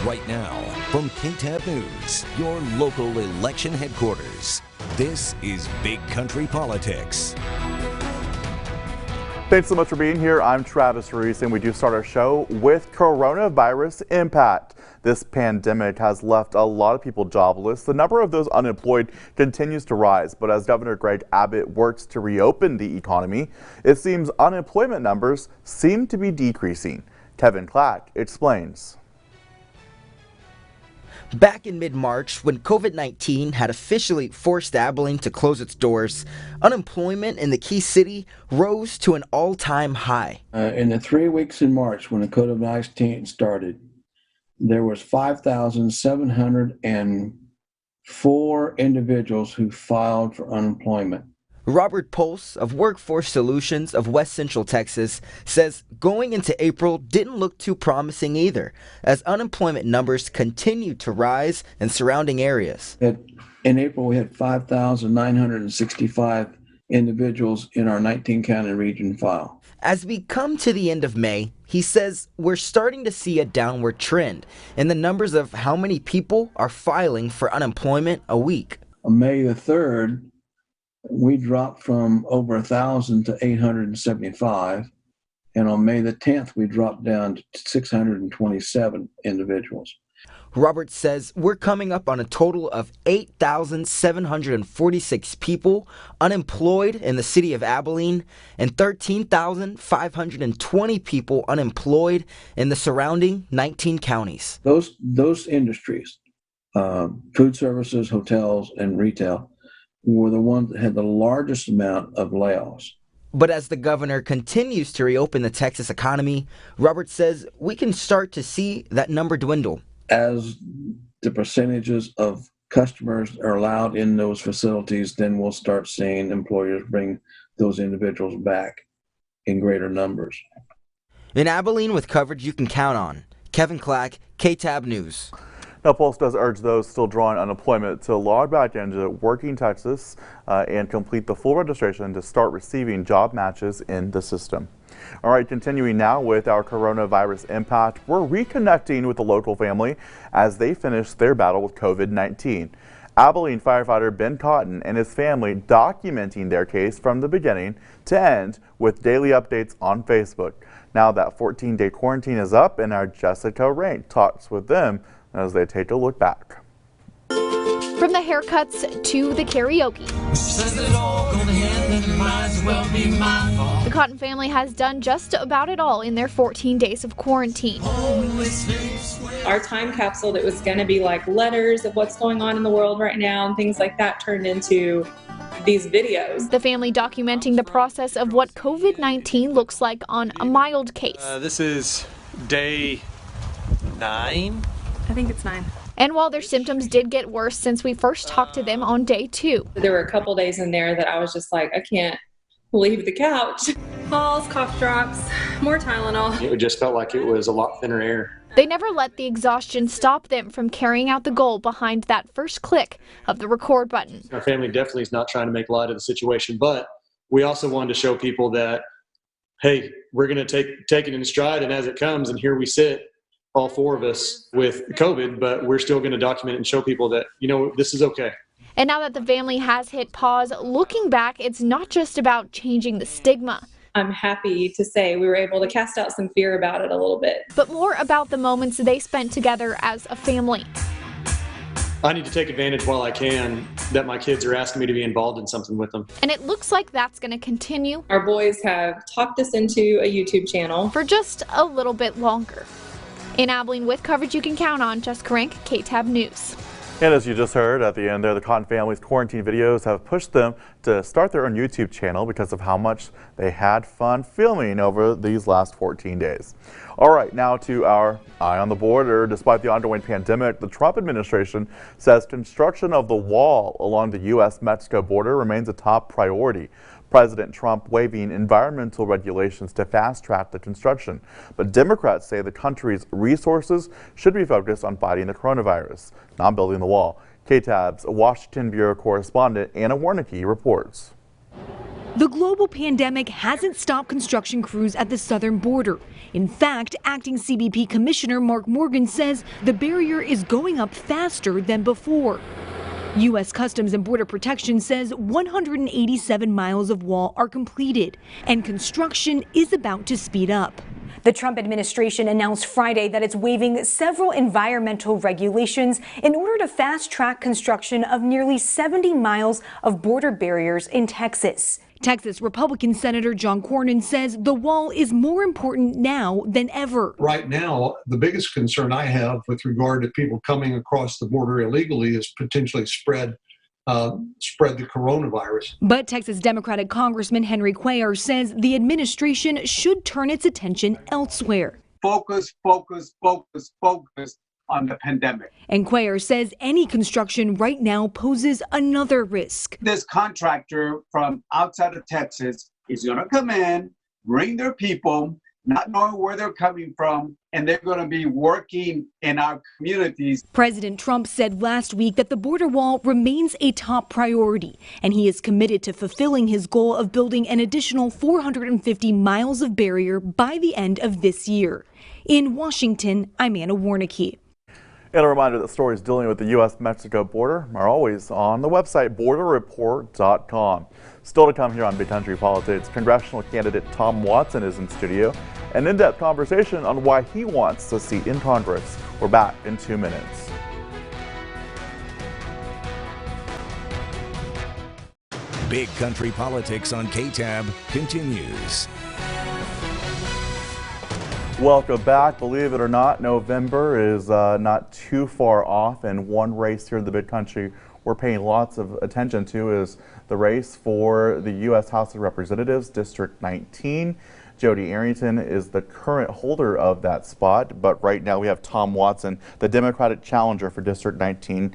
Right now, from KTAB News, your local election headquarters, this is Big Country Politics. Thanks so much for being here. I'm Travis Reese, and we do start our show with coronavirus impact. This pandemic has left a lot of people jobless. The number of those unemployed continues to rise, but as Governor Greg Abbott works to reopen the economy, it seems unemployment numbers seem to be decreasing. Kevin Clack explains. Back in mid-March, when COVID-19 had officially forced Abilene to close its doors, unemployment in the key city rose to an all-time high. In the 3 weeks in March when the COVID-19 started, there was 5,704 individuals who filed for unemployment. Robert Pulse of Workforce Solutions of West Central Texas says going into April didn't look too promising either, as unemployment numbers continued to rise in surrounding areas. In April, we had 5,965 individuals in our 19-county region file. As we come to the end of May, he says we're starting to see a downward trend in the numbers of how many people are filing for unemployment a week. On May the 3rd, we dropped from over 1,000 to 875, and on May the 10th, we dropped down to 627 individuals. Robert says we're coming up on a total of 8,746 people unemployed in the city of Abilene and 13,520 people unemployed in the surrounding 19 counties. Those industries, food services, hotels, and retail, were the ones that had the largest amount of layoffs. But as the governor continues to reopen the Texas economy, Robert says we can start to see that number dwindle. As the percentages of customers are allowed in those facilities, then we'll start seeing employers bring those individuals back in greater numbers. In Abilene, with coverage you can count on, Kevin Clack, KTAB News. Now, Pulse does urge those still drawing unemployment to log back into Working Texas and complete the full registration to start receiving job matches in the system. All right, continuing now with our coronavirus impact, we're reconnecting with the local family as they finish their battle with COVID-19. Abilene firefighter Ben Cotton and his family documenting their case from the beginning to end with daily updates on Facebook. Now that 14-day quarantine is up, and our Jessica Rank talks with them as they take a look back. From the haircuts to the karaoke, the Cotton family has done just about it all in their 14 days of quarantine. Our time capsule that was going to be like letters of what's going on in the world right now and things like that turned into these videos. The family documenting the process of what COVID-19 looks like on a mild case. This is day 9. I think it's 9. And while their symptoms did get worse since we first talked to them on day 2. There were a couple days in there that I was just like, I can't leave the couch. Falls, cough drops, more Tylenol. It just felt like it was a lot thinner air. They never let the exhaustion stop them from carrying out the goal behind that first click of the record button. Our family definitely is not trying to make light of the situation, but we also wanted to show people that, hey, we're going to take it in stride, and as it comes, and here we sit, all 4 of us with COVID, but we're still going to document it and show people that, you know, this is okay. And now that the family has hit pause, looking back, it's not just about changing the stigma. I'm happy to say we were able to cast out some fear about it a little bit. But more about the moments they spent together as a family. I need to take advantage while I can that my kids are asking me to be involved in something with them. And it looks like that's going to continue. Our boys have talked us into a YouTube channel for just a little bit longer. In Abilene, with coverage you can count on, Jessica Rank, KTAB News. And as you just heard at the end there, the Cotton family's quarantine videos have pushed them to start their own YouTube channel because of how much they had fun filming over these last 14 days. All right, now to our eye on the border. Despite the ongoing pandemic, the Trump administration says construction of the wall along the U.S.-Mexico border remains a top priority. President Trump waiving environmental regulations to fast-track the construction. But Democrats say the country's resources should be focused on fighting the coronavirus, not building the wall. KTAB's Washington Bureau correspondent Anna Warnicki reports. The global pandemic hasn't stopped construction crews at the southern border. In fact, acting CBP Commissioner Mark Morgan says the barrier is going up faster than before. U.S. Customs and Border Protection says 187 miles of wall are completed, and construction is about to speed up. The Trump administration announced Friday that it's waiving several environmental regulations in order to fast-track construction of nearly 70 miles of border barriers in Texas. Texas Republican Senator John Cornyn says the wall is more important now than ever. Right now, the biggest concern I have with regard to people coming across the border illegally is potentially spread the coronavirus. But Texas Democratic Congressman Henry Cuellar says the administration should turn its attention elsewhere. Focus on the pandemic. And Cuellar says any construction right now poses another risk. This contractor from outside of Texas is going to come in, bring their people, not knowing where they're coming from, and they're going to be working in our communities. President Trump said last week that the border wall remains a top priority, and he is committed to fulfilling his goal of building an additional 450 miles of barrier by the end of this year. In Washington, I'm Anna Warnicki. And a reminder that stories dealing with the U.S.-Mexico border are always on the website borderreport.com. Still to come here on Big Country Politics, congressional candidate Tom Watson is in studio. An in-depth conversation on why he wants a seat in Congress. We're back in 2 minutes. Big Country Politics on KTAB continues. Welcome back. Believe it or not, November is not too far off, and one race here in the Big Country we're paying lots of attention to is the race for the U.S. House of Representatives, District 19. Jody Arrington is the current holder of that spot, but right now we have Tom Watson, the Democratic challenger for District 19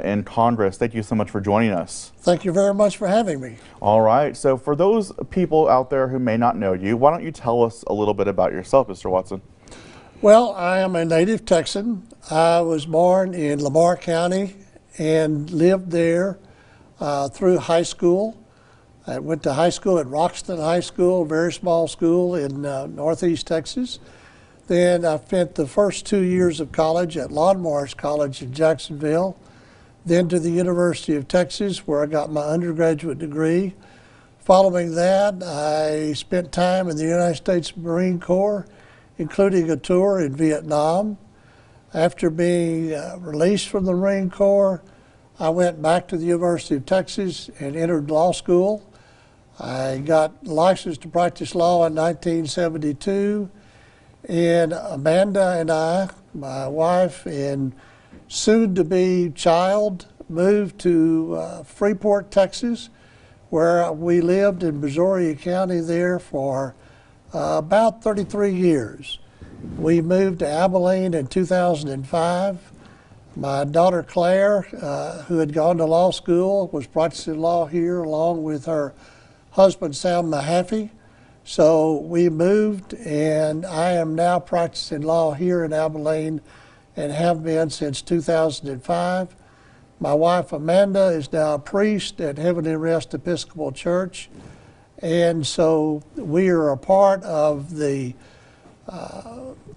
in Congress. Thank you so much for joining us. Thank you very much for having me. All right, so for those people out there who may not know you, why don't you tell us a little bit about yourself, Mr. Watson? Well, I am a native Texan. I was born in Lamar County and lived there through high school. I went to high school at Roxton High School, a very small school in northeast Texas. Then I spent the first 2 years of college at Lawnmowers College in Jacksonville, then to the University of Texas, where I got my undergraduate degree. Following that, I spent time in the United States Marine Corps, including a tour in Vietnam. After being released from the Marine Corps, I went back to the University of Texas and entered law school. I got licensed to practice law in 1972, and Amanda and I, my wife and soon-to-be child, moved to Freeport, Texas, where we lived in Brazoria County there for about 33 years. We moved to Abilene in 2005. My daughter Claire, who had gone to law school, was practicing law here along with her husband Sam Mahaffey. So we moved, and I am now practicing law here in Abilene and have been since 2005. My wife Amanda is now a priest at Heavenly Rest Episcopal Church, and so we are a part of the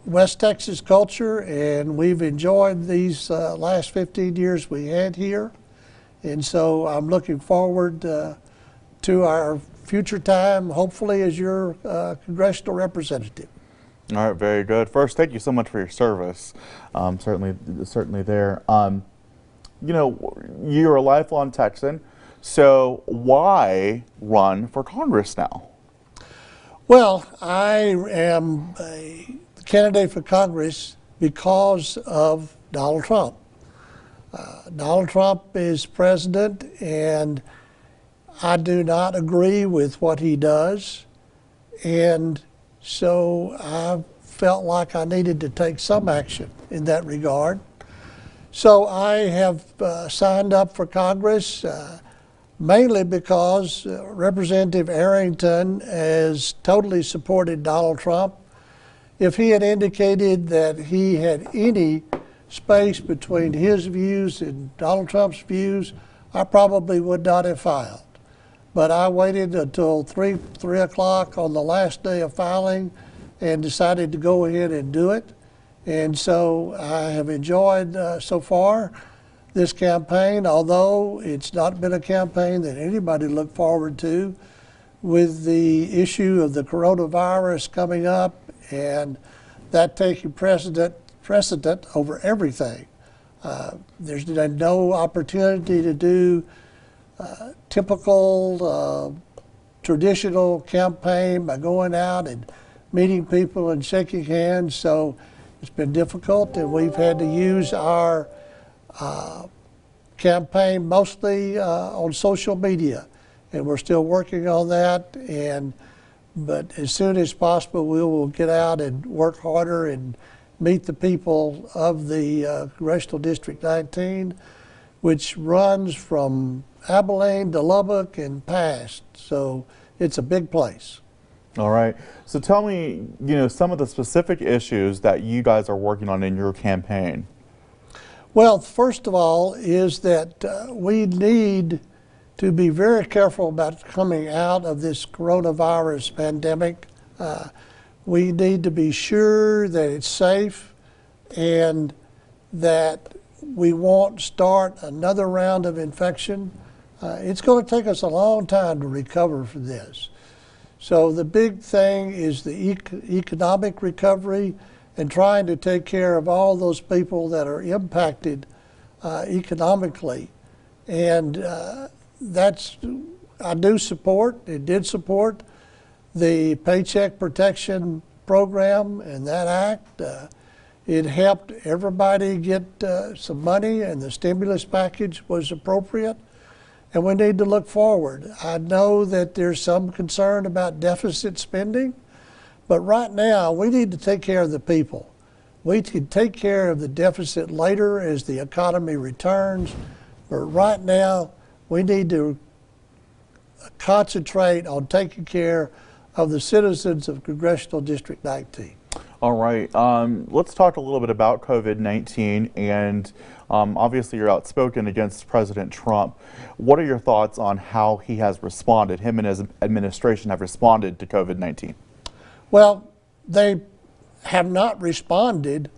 West Texas culture, and we've enjoyed these last 15 years we had here. And so I'm looking forward to our future time, hopefully as your congressional representative. All right, very good. First, thank you so much for your service. Certainly there. You know, you're a lifelong Texan, so why run for Congress now? Well, I am a candidate for Congress because of Donald Trump. Donald Trump is president, and I do not agree with what he does, and so I felt like I needed to take some action in that regard. So I have signed up for Congress mainly because Representative Arrington has totally supported Donald Trump. If he had indicated that he had any space between his views and Donald Trump's views, I probably would not have filed. but I waited until 3 o'clock on the last day of filing and decided to go ahead and do it. And so I have enjoyed so far this campaign, although it's not been a campaign that anybody looked forward to, with the issue of the coronavirus coming up and that taking precedent over everything. There's been no opportunity to do typical traditional campaign by going out and meeting people and shaking hands. So it's been difficult, and we've had to use our campaign mostly on social media, and we're still working on that. But as soon as possible, we will get out and work harder and meet the people of the Congressional District 19, which runs from Abilene to Lubbock and past. So it's a big place. All right. So tell me, some of the specific issues that you guys are working on in your campaign. Well, first of all is that we need to be very careful about coming out of this coronavirus pandemic. We need to be sure that it's safe and that we won't start another round of infection. It's going to take us a long time to recover from this. So the big thing is the economic recovery and trying to take care of all those people that are impacted economically. And I do support, it did support the Paycheck Protection Program and that act. It helped everybody get some money, and the stimulus package was appropriate. And we need to look forward. I know that there's some concern about deficit spending, but right now we need to take care of the people. We can take care of the deficit later as the economy returns, but right now we need to concentrate on taking care of the citizens of Congressional District 19. All right, let's talk a little bit about COVID-19, and obviously you're outspoken against President Trump. What are your thoughts on how he has responded, him and his administration have responded to COVID-19? Well, they have not responded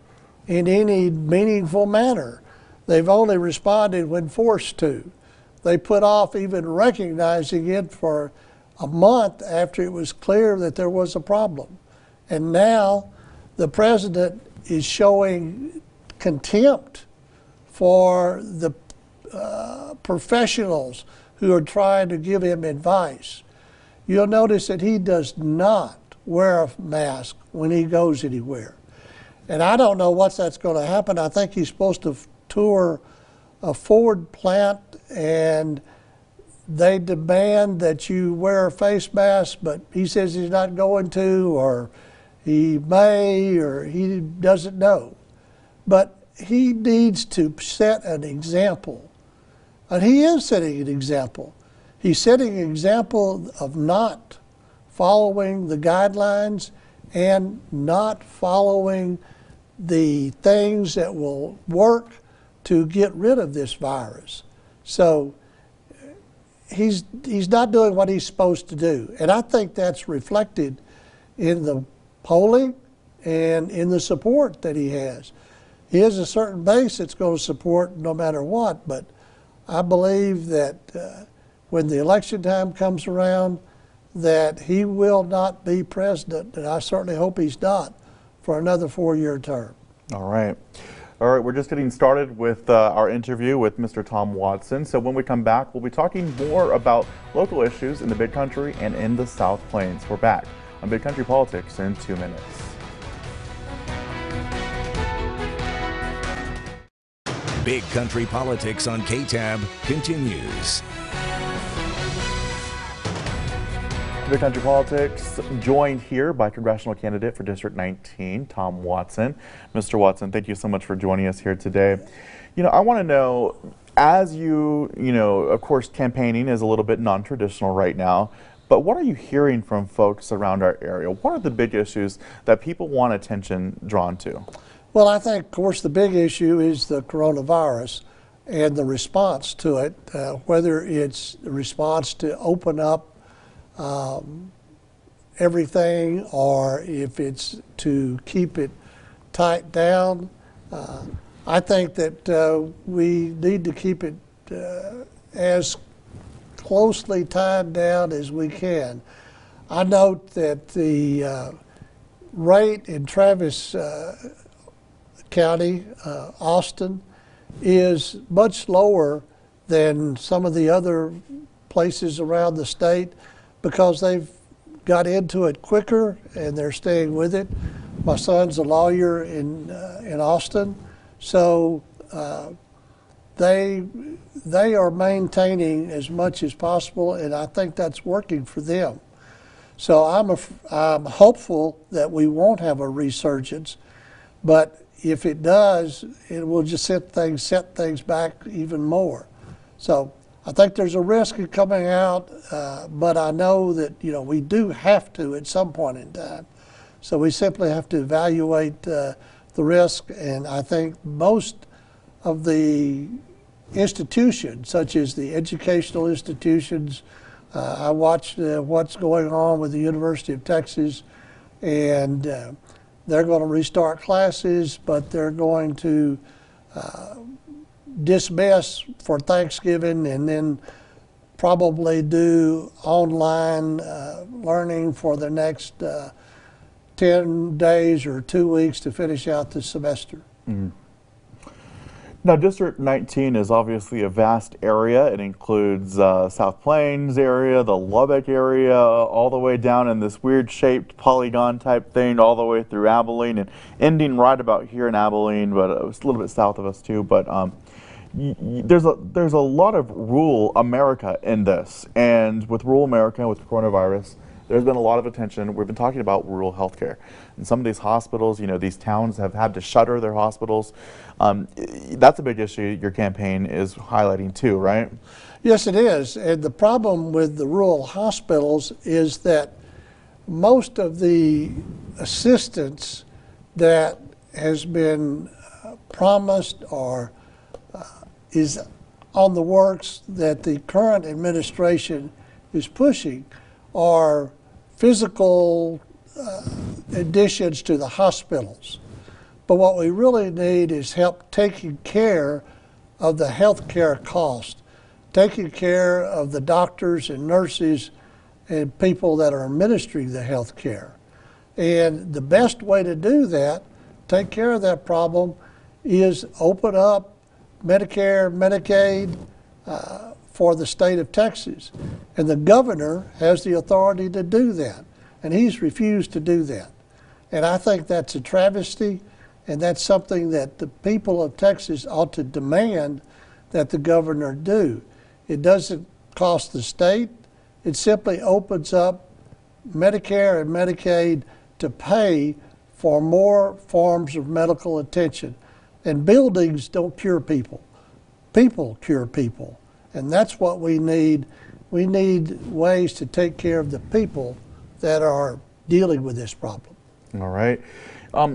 in any meaningful manner. They've only responded when forced to. They put off even recognizing it for a month after it was clear that there was a problem. And now the president is showing contempt for the professionals who are trying to give him advice. You'll notice that he does not wear a mask when he goes anywhere. And I don't know what that's going to happen. I think he's supposed to tour a Ford plant, and they demand that you wear a face mask, but he says he's not going to, or he may, or he doesn't know. But he needs to set an example. And he is setting an example. He's setting an example of not following the guidelines and not following the things that will work to get rid of this virus. So he's not doing what he's supposed to do. And I think that's reflected in the polling and in the support that he has. He has a certain base that's going to support no matter what, but I believe that when the election time comes around, that he will not be president, and I certainly hope he's not, for another 4-year term. All right. All right, we're just getting started with our interview with Mr. Tom Watson. So when we come back, we'll be talking more about local issues in the Big Country and in the South Plains. We're back on Big Country Politics in 2 minutes. Big Country Politics on KTAB continues. Big Country Politics, joined here by congressional candidate for District 19, Tom Watson. Mr. Watson, thank you so much for joining us here today. I want to know, as of course, campaigning is a little bit non-traditional right now, but what are you hearing from folks around our area? What are the big issues that people want attention drawn to? Well, I think, of course, the big issue is the coronavirus. and the response to it, whether it's the response to open up everything or if it's to keep it tight down. I think that we need to keep it as closely tied down as we can. I note that the rate in Travis County, Austin, is much lower than some of the other places around the state because they've got into it quicker and they're staying with it. My son's a lawyer in Austin, so they are maintaining as much as possible, and I think that's working for them. So I'm hopeful that we won't have a resurgence, but if it does, it will just set things back even more. So I think there's a risk of coming out, but I know that we do have to at some point in time. So we simply have to evaluate the risk, and I think most of the institutions, such as the educational institutions, I watched what's going on with the University of Texas, and they're going to restart classes, but they're going to dismiss for Thanksgiving and then probably do online learning for the next 10 days or 2 weeks to finish out the semester. Mm-hmm. Now, District 19 is obviously a vast area. It includes South Plains area, the Lubbock area, all the way down in this weird shaped polygon type thing, all the way through Abilene and ending right about here in Abilene, but it's a little bit south of us too. But there's a lot of rural America in this, and with rural America, with coronavirus, there's been a lot of attention. We've been talking about rural healthcare. And some of these hospitals, these towns have had to shutter their hospitals. That's a big issue your campaign is highlighting too, right? Yes, it is. And the problem with the rural hospitals is that most of the assistance that has been promised or is on the works that the current administration is pushing are physical additions to the hospitals. But what we really need is help taking care of the health care cost, taking care of the doctors and nurses and people that are administering the health care. And the best way to do that, take care of that problem, is open up Medicare, Medicaid, for the state of Texas. And the governor has the authority to do that, and he's refused to do that. And I think that's a travesty, and that's something that the people of Texas ought to demand that the governor do. It doesn't cost the state. It simply opens up Medicare and Medicaid to pay for more forms of medical attention. And buildings don't cure people. People cure people. And that's what we need. We need ways to take care of the people that are dealing with this problem. All right. A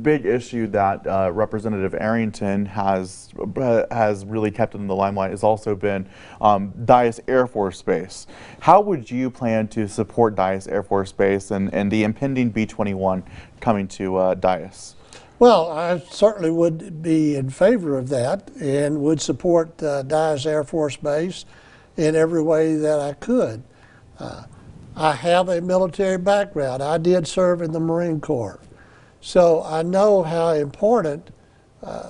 big issue that Representative Arrington has really kept in the limelight has also been Dyess Air Force Base. How would you plan to support Dyess Air Force Base and the impending B-21 coming to Dyess? Well, I certainly would be in favor of that and would support Dyess Air Force Base in every way that I could. I have a military background. I did serve in the Marine Corps. So I know how important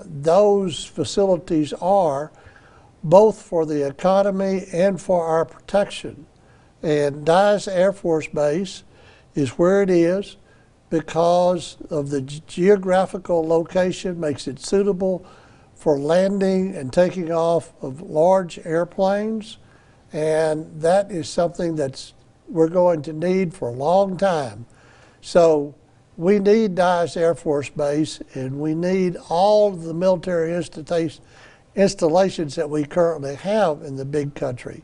those facilities are, both for the economy and for our protection. And Dyess Air Force Base is where it is because of the geographical location, makes it suitable for landing and taking off of large airplanes. And that is something that's we're going to need for a long time. So we need Dyess Air Force Base, and we need all of the military installations that we currently have in the big country.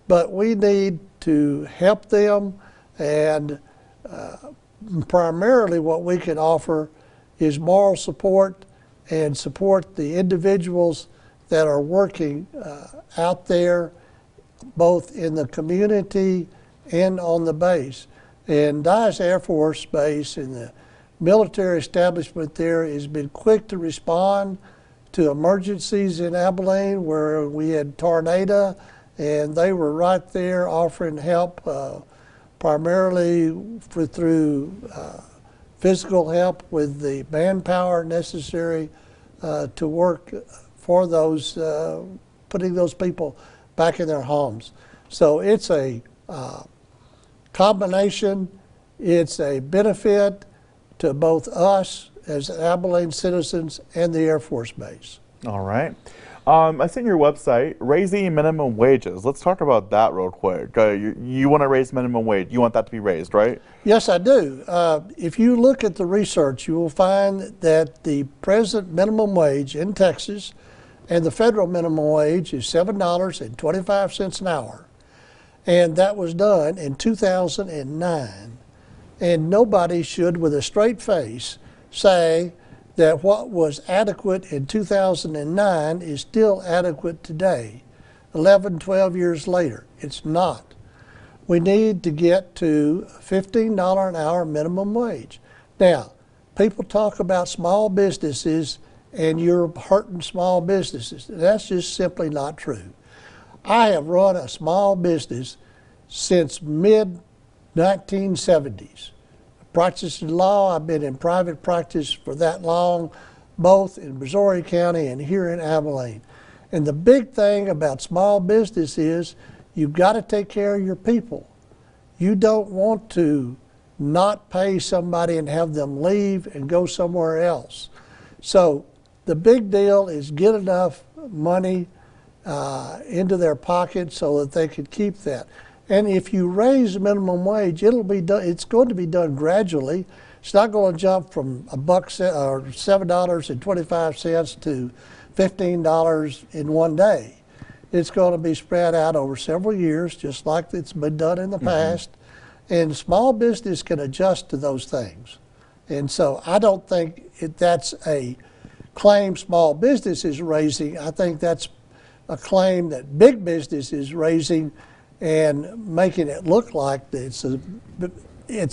But we need to help them, and primarily what we can offer is moral support and support the individuals that are working out there, both in the community and on the base. And Dyess Air Force Base and the military establishment there has been quick to respond to emergencies in Abilene where we had tornado, and they were right there offering help, primarily through physical help with the manpower necessary to work for those, putting those people back in their homes. So it's a combination, it's a benefit to both us as Abilene citizens and the Air Force Base. All right. I see your website, raising minimum wages. Let's talk about that real quick. You want to raise minimum wage. You want that to be raised, right? Yes, I do. If you look at the research, you will find that the present minimum wage in Texas and the federal minimum wage is $7.25 an hour. And that was done in 2009. And nobody should, with a straight face, say that what was adequate in 2009 is still adequate today, 11, 12 years later. It's not. We need to get to $15 an hour minimum wage. Now, people talk about small businesses and you're hurting small businesses. That's just simply not true. I have run a small business since mid-1970s. Practicing law, I've been in private practice for that long, both in Missouri County and here in Abilene. And the big thing about small business is you've got to take care of your people. You don't want to not pay somebody and have them leave and go somewhere else. So the big deal is get enough money into their pocket so that they can keep that. And if you raise the minimum wage, it'll be done. It's going to be done gradually. It's not going to jump from $7.25 to $15 in one day. It's going to be spread out over several years, just like it's been done in the past. And small business can adjust to those things. And so I don't think that's a claim small business is raising. I think that's a claim that big business is raising and making it look like it's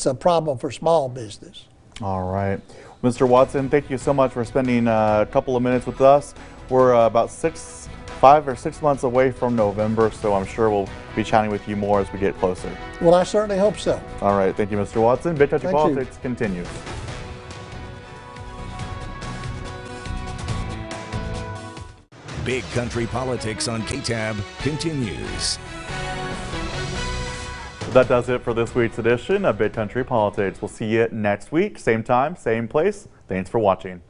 a problem for small business. All right. Mr. Watson, thank you so much for spending a couple of minutes with us. We're about 5 or 6 months away from November, so I'm sure we'll be chatting with you more as we get closer. Well, I certainly hope so. All right. Thank you, Mr. Watson. Big Country Politics continues. Big Country Politics on KTAB continues. That does it for this week's edition of Big Country Politics. We'll see you next week, same time, same place. Thanks for watching.